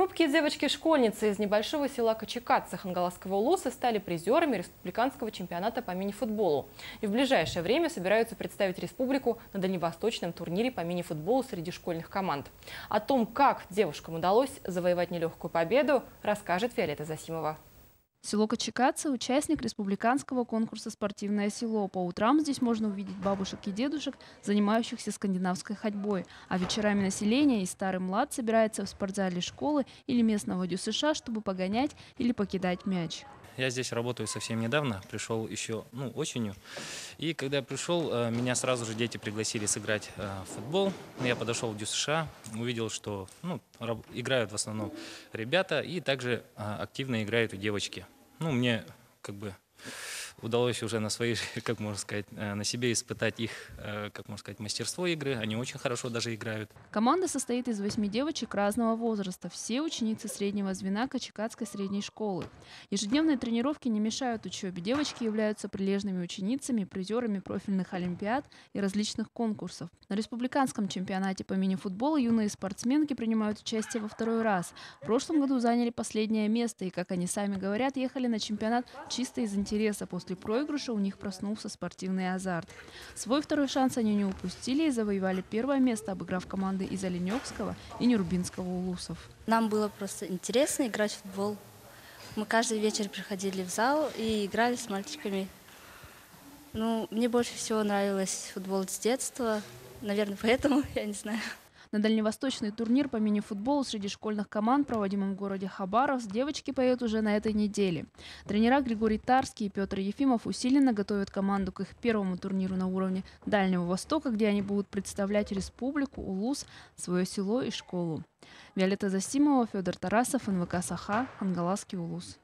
Хрупкие девочки-школьницы из небольшого села Кочекадзе Хангаласского улуса стали призерами республиканского чемпионата по мини-футболу. И в ближайшее время собираются представить республику на дальневосточном турнире по мини-футболу среди школьных команд. О том, как девушкам удалось завоевать нелегкую победу, расскажет Виолетта Засимова. Село Кочекадзе – участник республиканского конкурса «Спортивное село». По утрам здесь можно увидеть бабушек и дедушек, занимающихся скандинавской ходьбой. А вечерами население и старый млад собирается в спортзале школы или местного ДЮСШ, чтобы погонять или покидать мяч. Я здесь работаю совсем недавно, пришел еще осенью. И когда я пришел, меня сразу же дети пригласили сыграть в футбол. Я подошел в ДЮСШ, увидел, что играют в основном ребята и также активно играют и девочки. Мне удалось уже на своей, на себе испытать их, мастерство игры. Они очень хорошо даже играют. Команда состоит из 8 девочек разного возраста. Все ученицы среднего звена Кочекадской средней школы. Ежедневные тренировки не мешают учебе. Девочки являются прилежными ученицами, призерами профильных олимпиад и различных конкурсов. На республиканском чемпионате по мини-футболу юные спортсменки принимают участие во второй раз. В прошлом году заняли последнее место и, как они сами говорят, ехали на чемпионат чисто из интереса. После проигрыша у них проснулся спортивный азарт. Свой второй шанс они не упустили и завоевали первое место, обыграв команды из Оленёкского и Нерубинского улусов. Нам было просто интересно играть в футбол. Мы каждый вечер приходили в зал и играли с мальчиками. Мне больше всего нравилось футбол с детства. Наверное, поэтому, я не знаю. На дальневосточный турнир по мини-футболу среди школьных команд, проводимом в городе Хабаровск, девочки поедут уже на этой неделе. Тренера Григорий Тарский и Петр Ефимов усиленно готовят команду к их первому турниру на уровне Дальнего Востока, где они будут представлять республику, улус, свое село и школу. Виолетта Засимова, Федор Тарасов, НВК «Саха», Хангаласский улус.